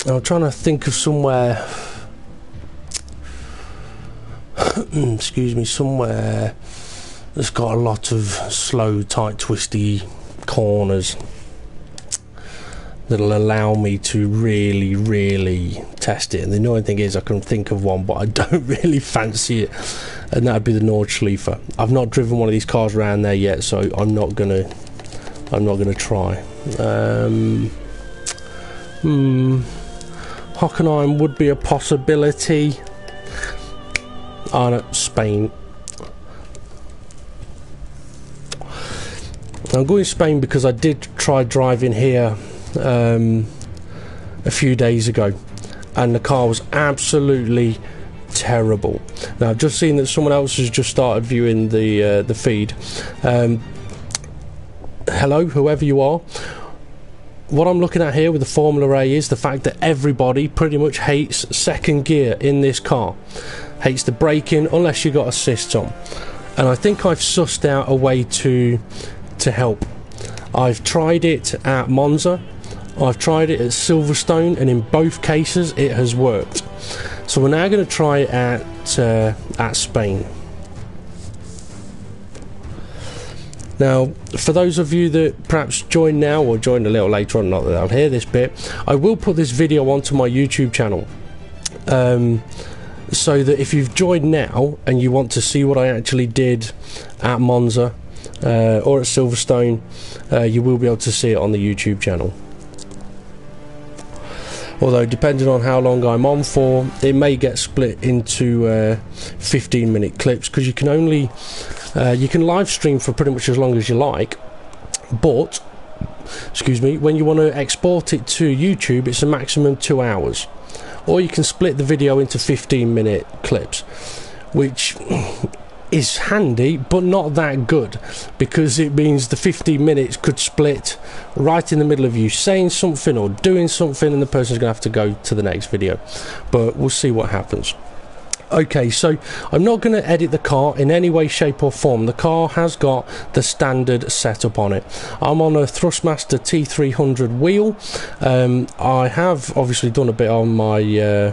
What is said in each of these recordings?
I'm trying to think of somewhere excuse me, somewhere that's got a lot of slow, tight, twisty corners that'll allow me to really test it. And the annoying thing is I can think of one, but I don't really fancy it, and that'd be the Nordschleife. I've not driven one of these cars around there yet, so I'm not gonna try. Hockenheim would be a possibility. Oh no, Spain. I'm going to Spain because I did try driving here a few days ago, and the car was absolutely terrible. Now I've just seen that someone else has just started viewing the feed. Hello, whoever you are. What I'm looking at here with the Formula A is the fact that everybody pretty much hates second gear in this car. Hates the braking unless you got assists on. And I think I've sussed out a way to help. I've tried it at Monza, I've tried it at Silverstone, and in both cases it has worked. So we're now going to try it at Spain. Now, for those of you that perhaps join now or join a little later on, not that I'll hear this bit, I will put this video onto my YouTube channel. So that if you've joined now and you want to see what I actually did at Monza or at Silverstone, you will be able to see it on the YouTube channel. Although depending on how long I'm on for, it may get split into 15-minute clips, because you can only you can live stream for pretty much as long as you like, but excuse me, when you want to export it to YouTube, it's a maximum 2 hours. Or you can split the video into 15-minute clips, which is handy but not that good, because it means the 15 minutes could split right in the middle of you saying something or doing something, and the person's going to have to go to the next video. But we'll see what happens. Okay, so I'm not going to edit the car in any way, shape or form. The car has got the standard setup on it. I'm on a Thrustmaster T300 wheel. I have obviously done a bit on my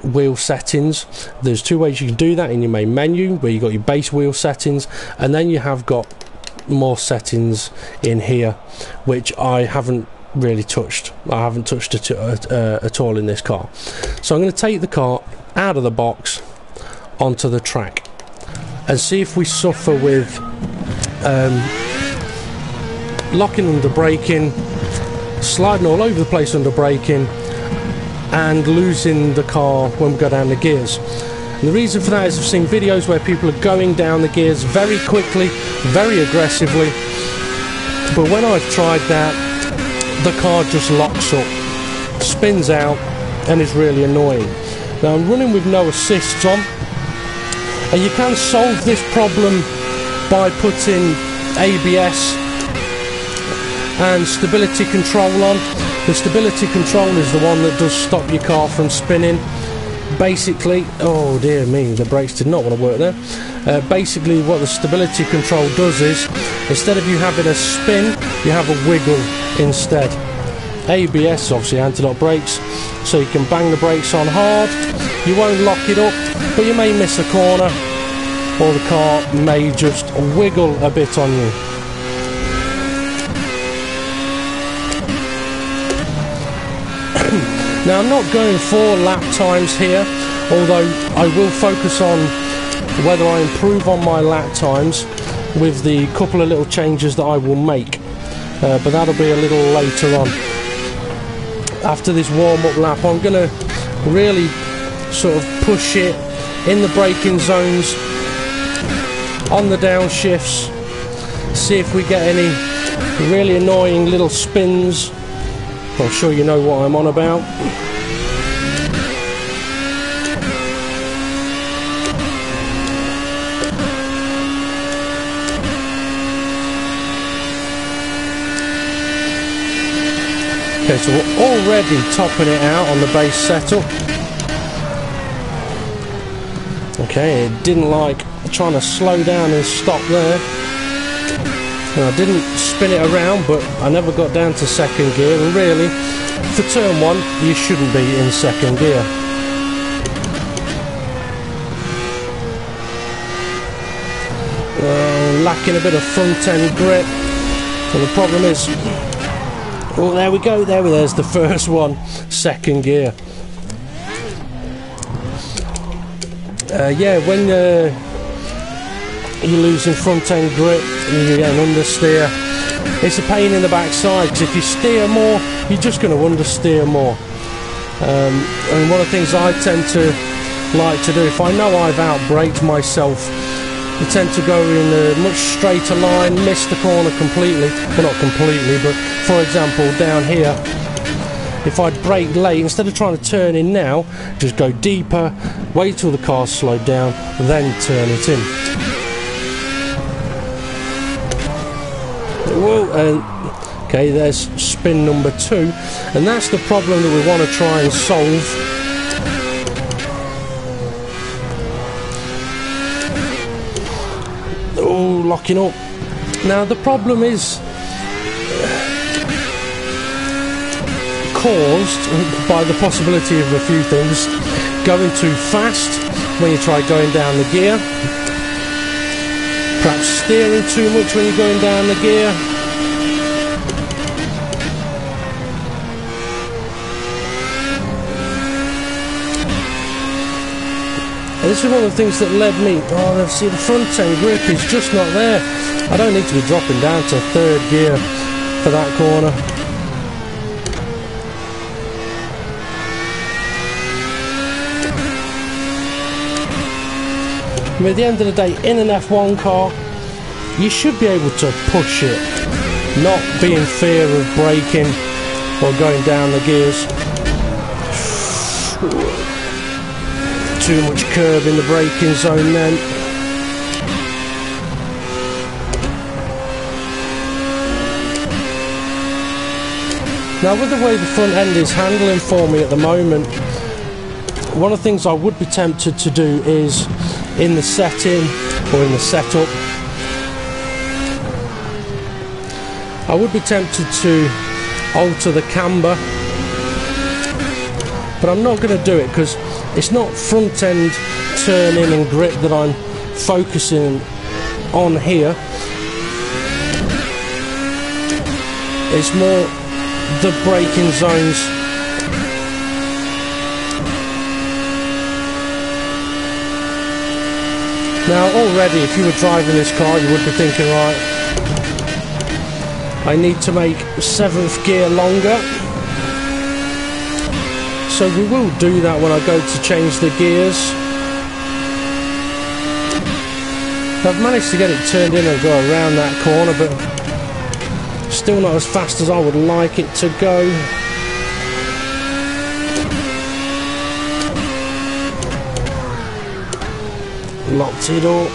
wheel settings. There's two ways you can do that in your main menu, where you got your base wheel settings, and then you have got more settings in here, which I haven't really touched. I haven't touched it at all in this car. So I'm going to take the car out of the box onto the track and see if we suffer with locking under braking, sliding all over the place under braking, and losing the car when we go down the gears. And the reason for that is I've seen videos where people are going down the gears very quickly, very aggressively, but when I've tried that, the car just locks up, spins out, and is really annoying. Now I'm running with no assists on, and you can solve this problem by putting ABS and stability control on. The stability control is the one that does stop your car from spinning. Basically, oh dear me, the brakes did not want to work there. Basically what the stability control does is, instead of you having a spin, you have a wiggle instead. ABS, obviously anti-lock brakes, so you can bang the brakes on hard, you won't lock it up, but you may miss a corner, or the car may just wiggle a bit on you. Now I'm not going for lap times here, although I will focus on whether I improve on my lap times with the couple of little changes that I will make, but that'll be a little later on. After this warm-up lap, I'm going to really sort of push it in the braking zones, on the downshifts, see if we get any really annoying little spins. I'm sure you know what I'm on about. Okay, so we're already topping it out on the base setup. Okay, it didn't like trying to slow down and stop there. And I didn't spin it around, but I never got down to second gear, and really for turn 1 you shouldn't be in second gear. Lacking a bit of front end grip, and the problem is, oh, there we go, there's the first one, second gear. Yeah, when you're losing front end grip and you get an understeer, it's a pain in the backside, because if you steer more, you're just going to understeer more. And one of the things I tend to like to do, if I know I've outbraked myself, I tend to go in a much straighter line, miss the corner completely. Well, not completely, but for example, down here, if I brake late, instead of trying to turn in now, just go deeper, wait till the car's slowed down, then turn it in. Whoa, and okay, there's spin number 2, and that's the problem that we want to try and solve. Oh, locking up. Now the problem is caused by the possibility of a few things. Going too fast when you try going down the gear, perhaps steering too much when you're going down the gear, and this is one of the things that led me, oh, see, the front end grip is just not there. I don't need to be dropping down to third gear for that corner. I mean, at the end of the day, in an F1 car, you should be able to push it, not be in fear of braking or going down the gears. Too much curve in the braking zone then. Now, with the way the front end is handling for me at the moment, one of the things I would be tempted to do is, in the setting or in the setup, I would be tempted to alter the camber, but I'm not going to do it because it's not front end turning and grip that I'm focusing on here. It's more the braking zones. Now already, if you were driving this car, you would be thinking, right, I need to make 7th gear longer. So we will do that when I go to change the gears. I've managed to get it turned in and go around that corner, but still not as fast as I would like it to go. Locked it up.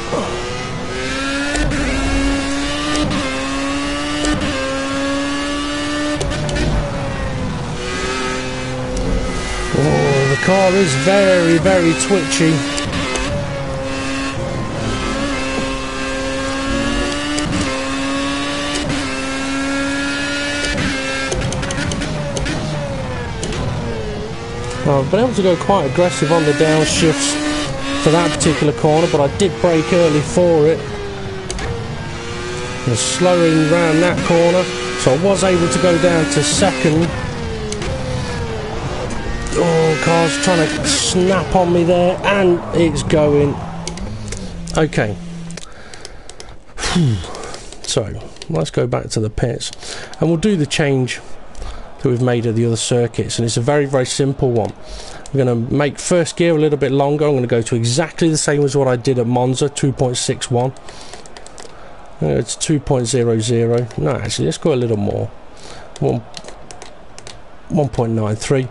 Oh, the car is very, very twitchy. I've been able to go quite aggressive on the downshifts for that particular corner, but I did brake early for it. I was slowing around that corner, so I was able to go down to second. Oh, car's trying to snap on me there, and it's going. Okay. So, let's go back to the pits, and we'll do the change that we've made of the other circuits, and it's a very, very simple one. I'm going to make first gear a little bit longer. I'm going to go to exactly the same as what I did at Monza, 2.61. It's 2.00. No, actually, let's go a little more. 1.93.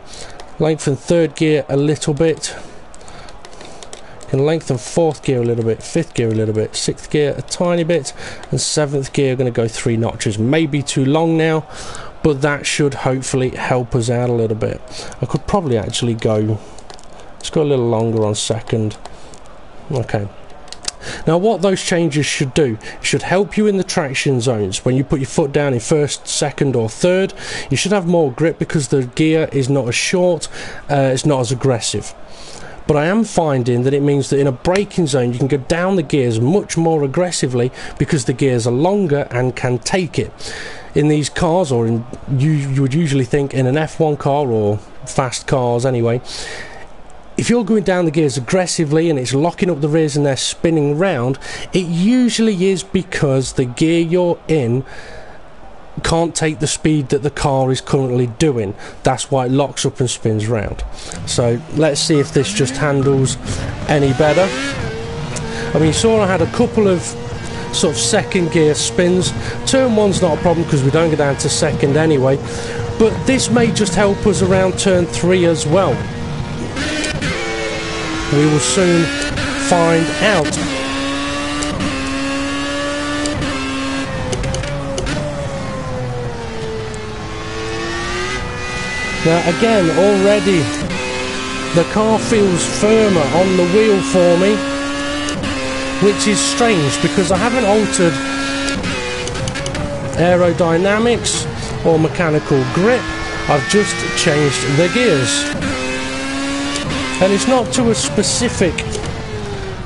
Lengthen third gear a little bit. Can lengthen fourth gear a little bit, fifth gear a little bit, sixth gear a tiny bit, and seventh gear going to go 3 notches. Maybe too long now, but that should hopefully help us out a little bit. I could probably actually go, let's go a little longer on second. Okay, Now what those changes should do, it should help you in the traction zones. When you put your foot down in first, second or third, you should have more grip because the gear is not as short, it's not as aggressive. But I am finding that it means that in a braking zone you can go down the gears much more aggressively because the gears are longer and can take it. In these cars, or in you would usually think in an F1 car or fast cars anyway, if you're going down the gears aggressively and it's locking up the rears and they're spinning round, it usually is because the gear you're in can't take the speed that the car is currently doing. That's why it locks up and spins round. So let's see if this just handles any better. I mean, you saw I had a couple of sort of second gear spins. Turn one's not a problem because we don't go down to second anyway, but this may just help us around turn 3 as well. We will soon find out. Now again, already the car feels firmer on the wheel for me, which is strange because I haven't altered aerodynamics or mechanical grip, I've just changed the gears. And it's not to a specific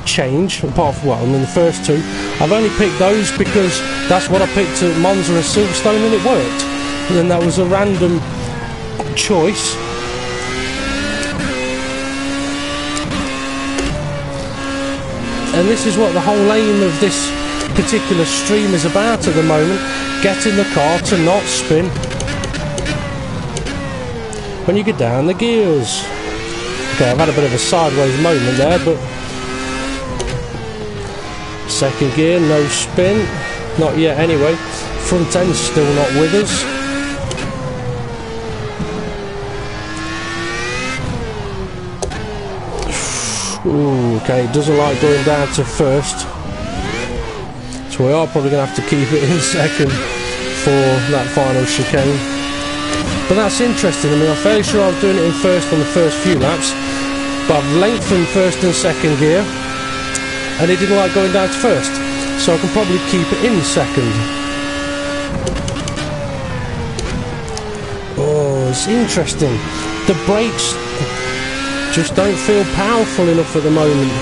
change, apart from, well, I mean the first two, I've only picked those because that's what I picked at Monza and Silverstone and it worked. And then that was a random choice. And this is what the whole aim of this particular stream is about at the moment, getting the car to not spin when you get down the gears. Okay, I've had a bit of a sideways moment there, but second gear, no spin, not yet anyway. Front end's still not with us. Ooh, okay, it doesn't like going down to first, so we are probably going to have to keep it in second for that final chicane. But that's interesting. I mean, I'm fairly sure I was doing it in first on the first few laps, but I've lengthened first and second gear and it didn't like going down to first, so I can probably keep it in second. Oh, it's interesting. The brakes just don't feel powerful enough at the moment.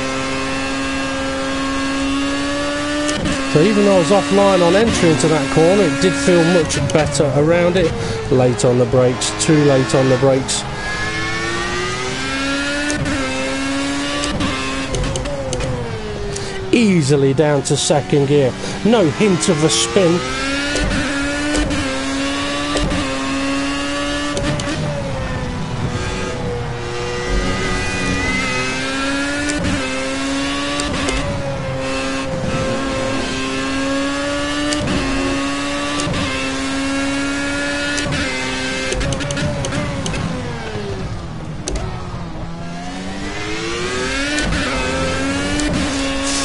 So even though I was offline on entry into that corner, it did feel much better around it. Late on the brakes, too late on the brakes. Easily down to second gear. No hint of a spin.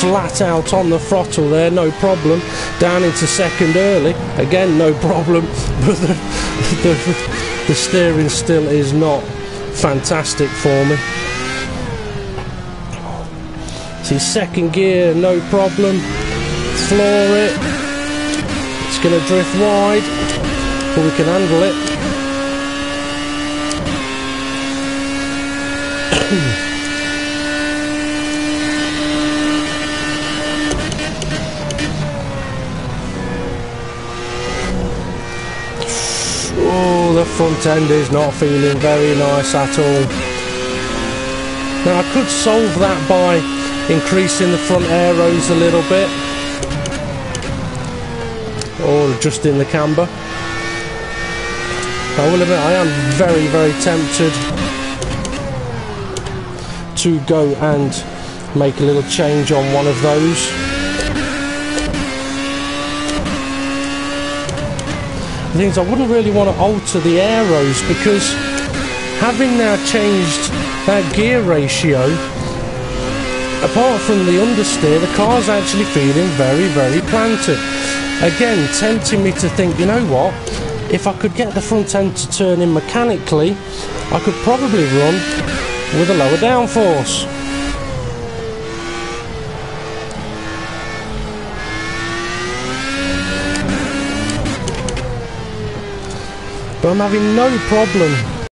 Flat out on the throttle there, no problem. Down into second early, again no problem, but the steering still is not fantastic for me. See, second gear, no problem. Floor it. It's going to drift wide, but we can handle it. Oh, the front end is not feeling very nice at all. Now I could solve that by increasing the front aeros a little bit, or adjusting the camber. I will admit I am very, very tempted to go and make a little change on one of those. The thing is, I wouldn't really want to alter the aeros because having now changed that gear ratio, apart from the understeer, the car's actually feeling very, very planted. Again, tempting me to think, you know what, if I could get the front end to turn in mechanically, I could probably run with a lower downforce. but I'm having no problem